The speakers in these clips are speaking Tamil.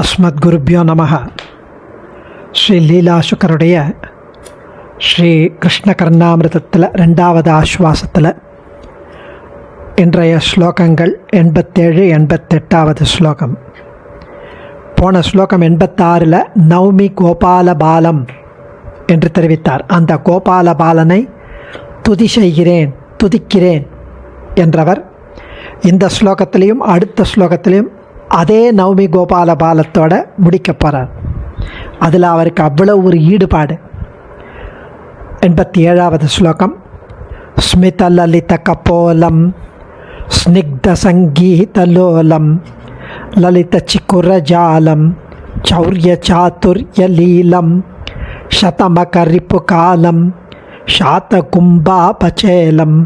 அஸ்மத் குருப்யோ நமஹ. ஸ்ரீ லீலா சுக்கருடைய ஸ்ரீ கிருஷ்ண கர்ணாமிரதத்தில் 2வது ஆஸ்வாசத்தில் இன்றைய ஸ்லோகங்கள் 87, 88வது ஸ்லோகம். போன ஸ்லோகம் 86 நவமி கோபால பாலம் என்று தெரிவித்தார். அந்த கோபால பாலனை துதி செய்கிறேன், துதிக்கிறேன் என்றவர் இந்த ஸ்லோகத்திலையும் அடுத்த ஸ்லோகத்திலையும் அதே நவமி கோபால பாலத்தோட முடிக்க போகிறார். அதில் அவருக்கு அவ்வளோ ஒரு ஈடுபாடு. 87வது ஸ்லோகம். ஸ்மித லலித கபோலம் ஸ்னிக்த சங்கீதலோலம் லலித சிக்குரஜாலம் சௌரிய சாதுர்ய லீலம் சதமகரிப்பு காலம் சாத கும்பாபச்சேலம்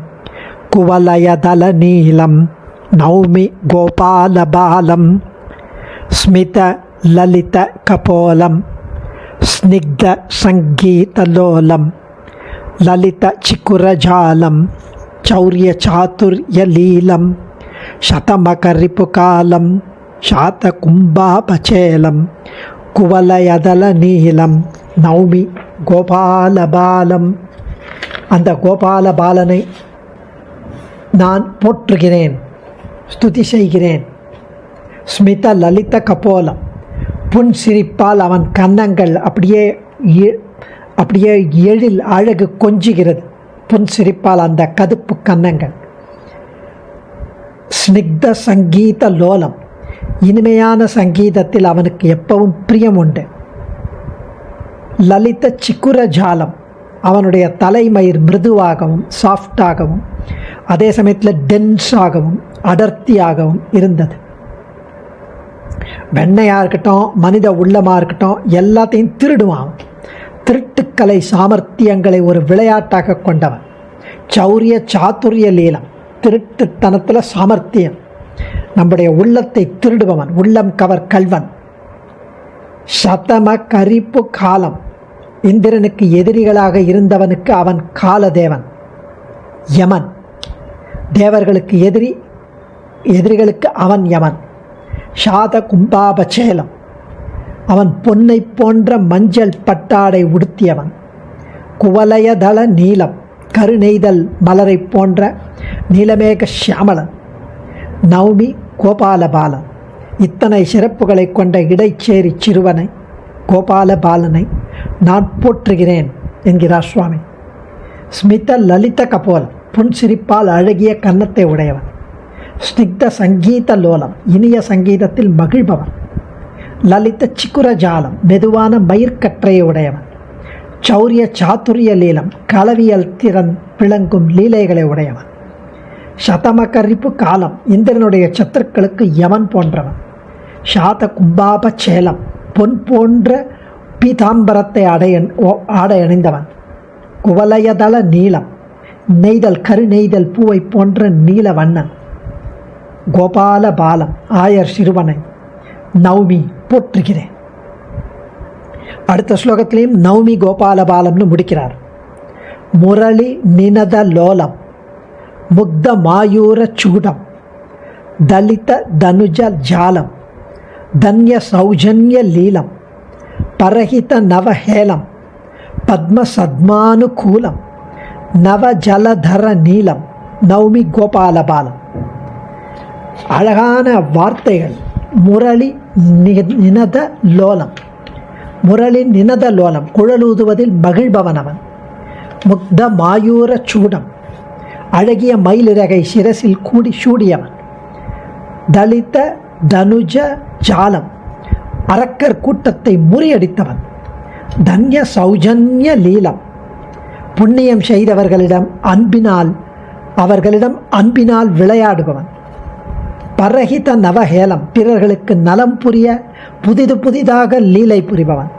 குவலயதல நீலம் நௌமி கோபால பாலம் ஸ்மித லலித கபோலம் ஸ்னிக்த சங்கீதலோலம் லலித சிக்குரஜாலம் சௌரிய சாதுர்ய லீலம் சதமகரிப்பு காலம் சாத கும்பாபச்சேலம் குவலயதல நீலம் நௌமி கோபால பாலம். அந்த கோபால பாலனை நான் போற்றுகிறேன், ஸ்துதி செய்கிறேன். ஸ்மித லலித கபோலம், புன் சிரிப்பால் அவன் கன்னங்கள் அப்படியே எழில் அழகு கொஞ்சுகிறது. புன் சிரிப்பால் அந்த கதுப்பு கன்னங்கள். ஸ்னிக்த சங்கீத லோலம், இனிமையான சங்கீதத்தில் அவனுக்கு எப்பவும் பிரியம் உண்டு. லலித சிக்குர ஜாலம், அவனுடைய தலைமயிர் மிருதுவாகவும் சாஃப்டாகவும் அதே சமயத்தில் டென்ஸாகவும் அடர்த்தியாகவும் இருந்தது. வெண்ணையாக இருக்கட்டும், மனித உள்ளமாக இருக்கட்டும், எல்லாத்தையும் திருடுவான். திருட்டுக்கலை சாமர்த்தியங்களை ஒரு விளையாட்டாக கொண்டவன். சௌரிய சாதுரிய லீலம், திருட்டுத்தனத்தில் சாமர்த்தியம். நம்முடைய உள்ளத்தை திருடுபவன், உள்ளம் கவர் கல்வன். சதம கரிப்பு காலம், இந்திரனுக்கு எதிரிகளாக இருந்தவனுக்கு அவன் காலதேவன், யமன். தேவர்களுக்கு எதிரிகளுக்கு அவன் யமன். சாத கும்பாபச்சேலம், அவன் பொன்னை போன்ற மஞ்சள் பட்டாடை உடுத்தியவன். குவலயதள நீலம், கருநெய்தல் மலரை போன்ற நீலமேக சியாமலன். நவமி கோபாலபாலன், இத்தனை சிறப்புகளை கொண்ட இடைச்சேரி சிறுவனை கோபால பாலனை நான் போற்றுகிறேன் என்கிறார் சுவாமி. ஸ்மித லலித கபோலம், புன் சிரிப்பால் அழகிய கன்னத்தை உடையவன். ஸ்னிக்த சங்கீத லோலம், இனிய சங்கீதத்தில் மகிழ்பவன். லலித சிக்குரஜாலம், மெதுவான மயிர்கற்றையை உடையவன். சௌரிய சாதுரிய லீலம், களவியல் திறன் விளங்கும் லீலைகளை உடையவன். சதமகரிப்பு காலம், இந்திரனுடைய சத்துருக்களுக்கு யமன் போன்றவன். சாத கும்பாபச்சேலம், பொன் போன்ற பீதாம்பரத்தை ஆடை அணிந்தவன். குவலயதள நீலம், நெய்தல் கருநெய்தல் பூவை போன்ற நீல வண்ணன். கோபால பாலம், ஆயர் சிறுவனை நவமி போற்றுகிறேன். அடுத்த ஸ்லோகத்திலையும் நவமி கோபால பாலம்னு முடிக்கிறார். முரளி நினத லோலம் முக்த மாயூர சூடம் தலித தனுஜ ஜாலம் தன்ய சௌஜன்ய லீலம் பரஹித நவஹேலம் பத்ம சத்மானுகூலம் நவ ஜலதர நீலம் நவமி கோபால பாலம். அழகான வார்த்தைகள். முரளி நினத லோலம், முரளி நினத லோலம், குழலூதுவதில் மகிழ்பவன் அவன். முக்த மாயூர சூடம், அழகிய மயிலிறகை சிரசில் சூடியவன். தலித தனுஜ ஜாலம், அரக்கர் கூட்டத்தை முறியடித்தவன். தன்ய சௌஜன்ய லீலம், புண்ணியம் செய்தவர்களிடம் அன்பினால் விளையாடுபவன். பரஹித நவஹேலம், பிறர்களுக்கு நலம் புரிய புதிதாக லீலை புரிபவன்.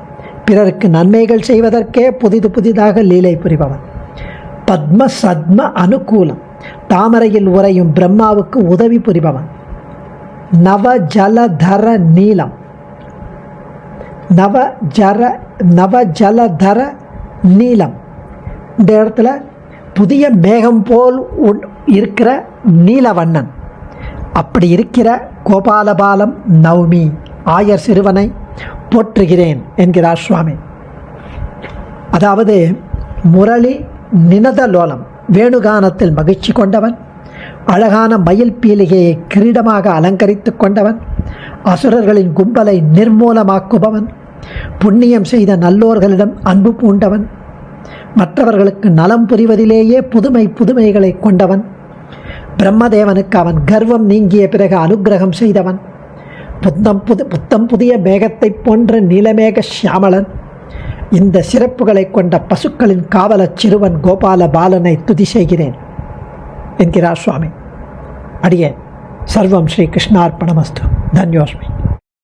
பிறருக்கு நன்மைகள் செய்வதற்கே புதிதாக லீலை புரிபவன். பத்ம சத்ம அனுகூலம், தாமரையில் உறையும் பிரம்மாவுக்கு உதவி புரிபவன். நவ ஜலதர நீலம், நவ ஜலதர நீலம், இந்த இடத்துல புதிய மேகம் போல் இருக்கிற நீலவண்ணன். அப்படி இருக்கிற கோபாலபாலம் நவமி ஆயர் சிறுவனை போற்றுகிறேன் என்கிறார் சுவாமி. அதாவது முரளி நினதலோலம் வேணுகானத்தில் மகிழ்ச்சி கொண்டவன், அழகான மயில் பீலிகையை கிரீடமாக அலங்கரித்து கொண்டவன், அசுரர்களின் கும்பலை நிர்மூலமாக்குபவன், புண்ணியம் செய்த நல்லோர்களிடம் அன்பு பூண்டவன், மற்றவர்களுக்கு நலம் புரிவதிலேயே புதுமைகளை கொண்டவன், பிரம்மதேவனுக்கு அவன் கர்வம் நீங்கிய பிறகு அனுக்கிரகம் செய்தவன், புத்தம் புதிய மேகத்தைப் போன்ற நீலமேக சியாமளன், இந்த சிறப்புகளை கொண்ட பசுக்களின் காவலச் சிறுவன் கோபால பாலனை துதி செய்கிறேன் என்கிறார் சுவாமி. அடியேன் சர்வம் ஸ்ரீ கிருஷ்ணார்ப்பணமஸ்து. தன்யோஸ்மி.